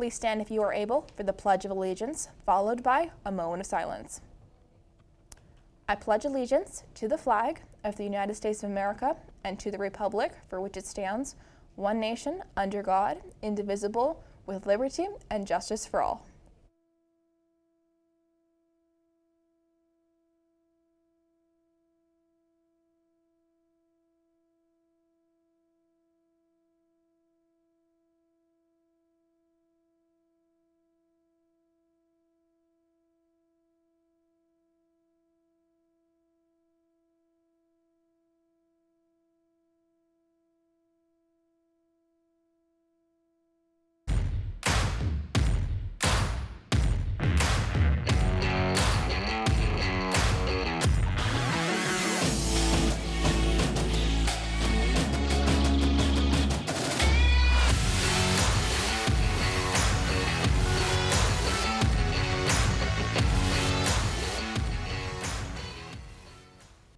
Please stand if you are able for the Pledge of Allegiance, followed by a moment of silence. I pledge allegiance to the flag of the United States of America and to the republic for which it stands, one nation, under God, indivisible, with liberty and justice for all.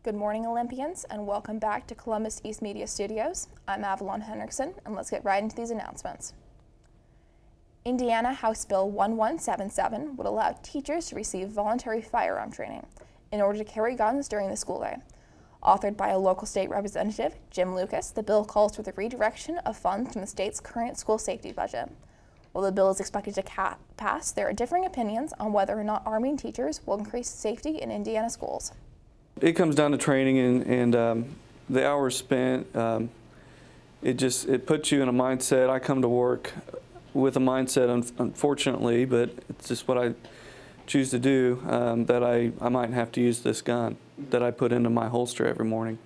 Good morning, Olympians, and welcome back to Columbus East Media Studios. I'm Avalon Henrichsen, and let's get right into these announcements. Indiana House Bill 1177 would allow teachers to receive voluntary firearm training in order to carry guns during the school day. Authored by a local state representative, Jim Lucas, the bill calls for the redirection of funds from the state's current school safety budget. While the bill is expected to pass, there are differing opinions on whether or not arming teachers will increase safety in Indiana schools. It comes down to training and the hours spent. It puts you in a mindset. I come to work with a mindset, unfortunately, but it's just what I choose to do, that I might have to use this gun that I put into my holster every morning.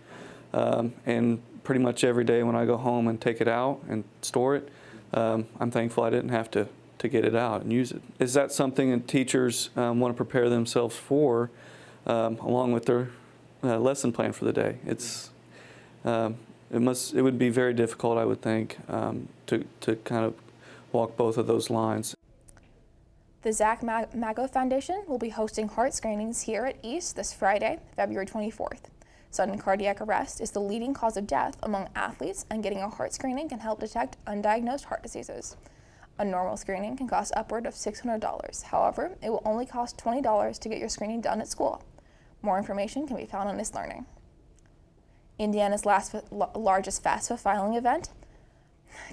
And pretty much every day when I go home and take it out and store it, I'm thankful I didn't have to get it out and use it. Is that something that teachers want to prepare themselves for, along with their lesson plan for the day? It would be very difficult, I would think, to kind of walk both of those lines. The Zach Mago Foundation will be hosting heart screenings here at East this Friday, February 24th. Sudden cardiac arrest is the leading cause of death among athletes, and getting a heart screening can help detect undiagnosed heart diseases. A normal screening can cost upward of $600. However, it will only cost $20 to get your screening done at school. More information can be found on This Learning. Indiana's largest FAFSA filing event,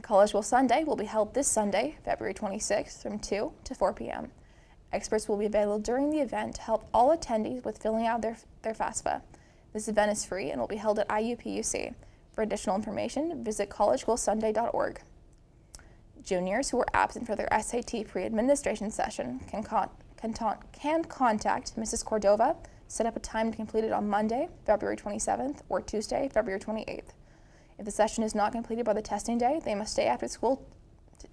College Will Sunday, will be held this Sunday, February 26th from 2 to 4 p.m. Experts will be available during the event to help all attendees with filling out their FAFSA. This event is free and will be held at IUPUC. For additional information, visit collegewillsunday.org. Juniors who were absent for their SAT pre-administration session can contact Mrs. Cordova, set up a time to complete it on Monday, February 27th, or Tuesday, February 28th. If the session is not completed by the testing day, they must stay after school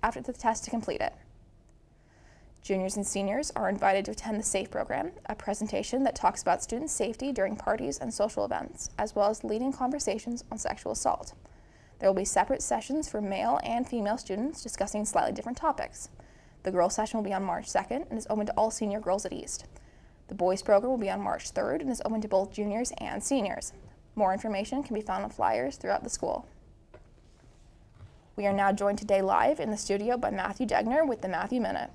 after the test to complete it. Juniors and seniors are invited to attend the SAFE program, a presentation that talks about student safety during parties and social events, as well as leading conversations on sexual assault. There will be separate sessions for male and female students discussing slightly different topics. The girls' session will be on March 2nd and is open to all senior girls at East. The boys' program will be on March 3rd and is open to both juniors and seniors. More information can be found on flyers throughout the school. We are now joined today live in the studio by Matthew Degner with the Matthew Minute.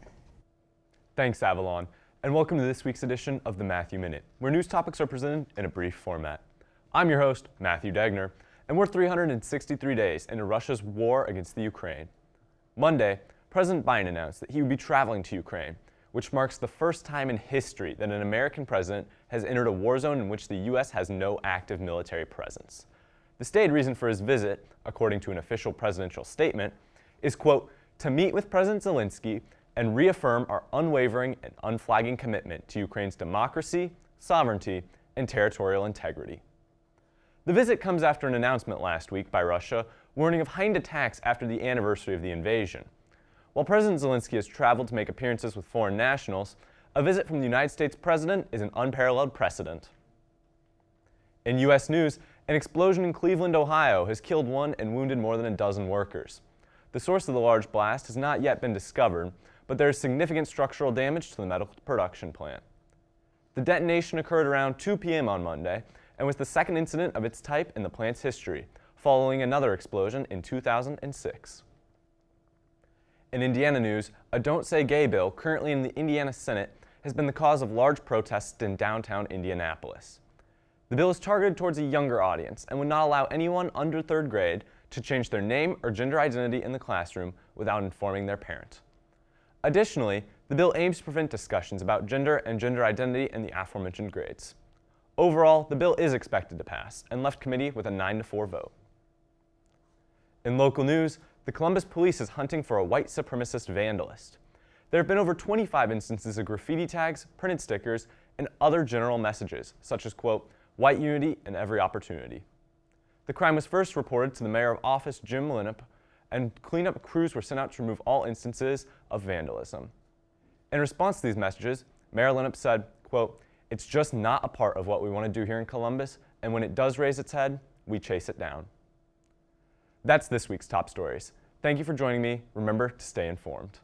Thanks, Avalon, and welcome to this week's edition of the Matthew Minute, where news topics are presented in a brief format. I'm your host, Matthew Degner, and we're 363 days into Russia's war against the Ukraine. Monday, President Biden announced that he would be traveling to Ukraine, which marks the first time in history that an American president has entered a war zone in which the U.S. has no active military presence. The stated reason for his visit, according to an official presidential statement, is, quote, to meet with President Zelensky and reaffirm our unwavering and unflagging commitment to Ukraine's democracy, sovereignty, and territorial integrity. The visit comes after an announcement last week by Russia warning of heightened attacks after the anniversary of the invasion. While President Zelensky has traveled to make appearances with foreign nationals, a visit from the United States president is an unparalleled precedent. In U.S. news, an explosion in Cleveland, Ohio has killed 1 and wounded more than a dozen workers. The source of the large blast has not yet been discovered, but there is significant structural damage to the medical production plant. The detonation occurred around 2 p.m. on Monday and was the second incident of its type in the plant's history, following another explosion in 2006. In Indiana news, a Don't Say Gay bill currently in the Indiana Senate has been the cause of large protests in downtown Indianapolis. The bill is targeted towards a younger audience and would not allow anyone under 3rd grade to change their name or gender identity in the classroom without informing their parent. Additionally, the bill aims to prevent discussions about gender and gender identity in the aforementioned grades. Overall, the bill is expected to pass and left committee with a 9-4 vote. In local news, the Columbus Police is hunting for a white supremacist vandalist. There have been over 25 instances of graffiti tags, printed stickers, and other general messages, such as, quote, white unity in every opportunity. The crime was first reported to the mayor of office, Jim Linnep, and cleanup crews were sent out to remove all instances of vandalism. In response to these messages, Mayor Linnep said, quote, it's just not a part of what we want to do here in Columbus, and when it does raise its head, we chase it down. That's this week's top stories. Thank you for joining me. Remember to stay informed.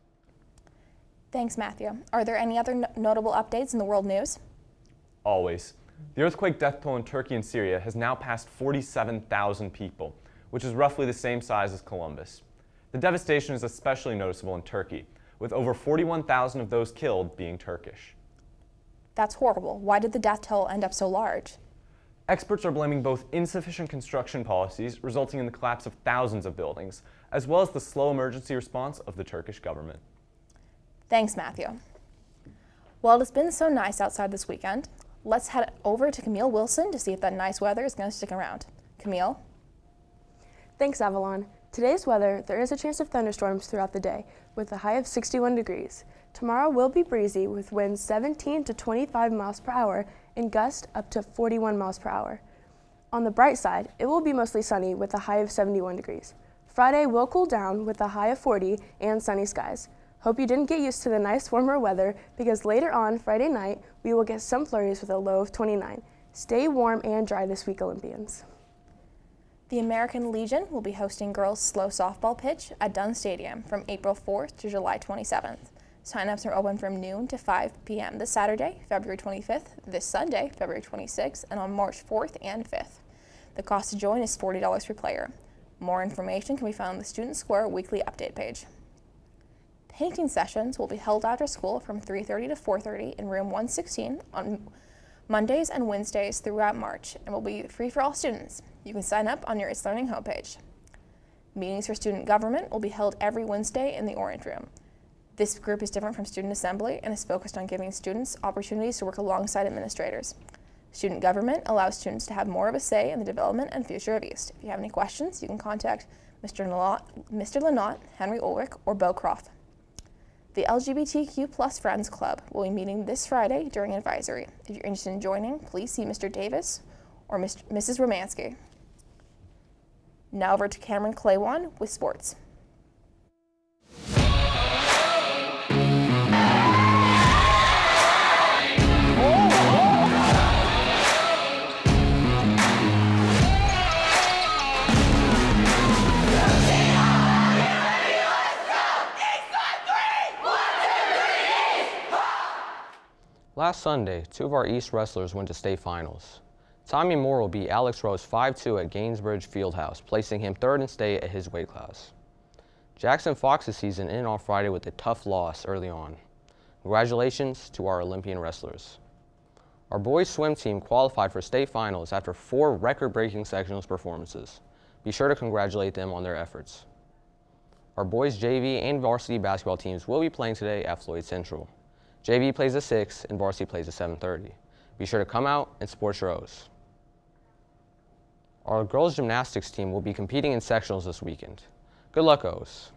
Thanks, Matthew. Are there any other notable updates in the world news? Always. The earthquake death toll in Turkey and Syria has now passed 47,000 people, which is roughly the same size as Columbus. The devastation is especially noticeable in Turkey, with over 41,000 of those killed being Turkish. That's horrible. Why did the death toll end up so large? Experts are blaming both insufficient construction policies, resulting in the collapse of thousands of buildings, as well as the slow emergency response of the Turkish government. Thanks, Matthew. Well, it's been so nice outside this weekend. Let's head over to Camille Wilson to see if that nice weather is going to stick around. Camille? Thanks, Avalon. Today's weather, there is a chance of thunderstorms throughout the day, with a high of 61 degrees. Tomorrow will be breezy with winds 17 to 25 miles per hour and gusts up to 41 miles per hour. On the bright side, it will be mostly sunny with a high of 71 degrees. Friday will cool down with a high of 40 and sunny skies. Hope you didn't get used to the nice warmer weather because later on Friday night, we will get some flurries with a low of 29. Stay warm and dry this week, Olympians. The American Legion will be hosting girls' slow softball pitch at Dunn Stadium from April 4th to July 27th. Sign-ups are open from noon to 5 p.m. this Saturday, February 25th, this Sunday, February 26th, and on March 4th and 5th. The cost to join is $40 per player. More information can be found on the Student Square weekly update page. Painting sessions will be held after school from 3:30 to 4:30 in room 116 on Mondays and Wednesdays throughout March and will be free for all students. You can sign up on your It's Learning homepage. Meetings for student government will be held every Wednesday in the Orange Room. This group is different from Student Assembly and is focused on giving students opportunities to work alongside administrators. Student government allows students to have more of a say in the development and future of East. If you have any questions, you can contact Mr. Lynott, Henry Ulrich, or Bo Croft. The LGBTQ+ Friends Club will be meeting this Friday during advisory. If you're interested in joining, please see Mr. Davis or Mrs. Romansky. Now over to Cameron Claywan with sports. Last Sunday, two of our East wrestlers went to state finals. Tommy Moore will beat Alex Rose 5-2 at Gainsbridge Fieldhouse, placing him third in state at his weight class. Jackson Fox's season ended on Friday with a tough loss early on. Congratulations to our Olympian wrestlers. Our boys swim team qualified for state finals after 4 record-breaking sectionals performances. Be sure to congratulate them on their efforts. Our boys JV and varsity basketball teams will be playing today at Floyd Central. JV plays at 6 and varsity plays at 7:30. Be sure to come out and support your O's. Our girls gymnastics team will be competing in sectionals this weekend. Good luck, O's.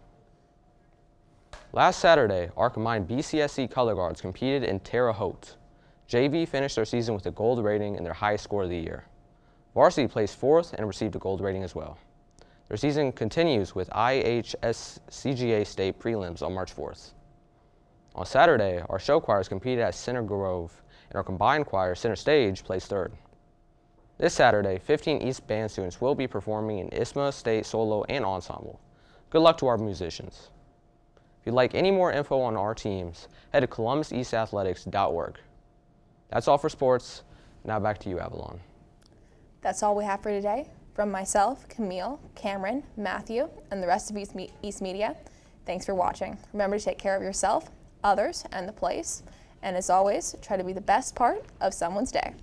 Last Saturday, our combined BCSC color guards competed in Terre Haute. JV finished their season with a gold rating and their highest score of the year. Varsity placed 4th and received a gold rating as well. Their season continues with IHS CGA State prelims on March 4th. On Saturday, our show choirs competed at Center Grove, and our combined choir, Center Stage, placed 3rd. This Saturday, 15 East Band students will be performing in ISMA State Solo and Ensemble. Good luck to our musicians. If you'd like any more info on our teams, head to columbuseastathletics.org. That's all for sports. Now back to you, Avalon. That's all we have for today. From myself, Camille, Cameron, Matthew, and the rest of East Media, Thanks for watching. Remember to take care of yourself, others, and the place. And as always, try to be the best part of someone's day.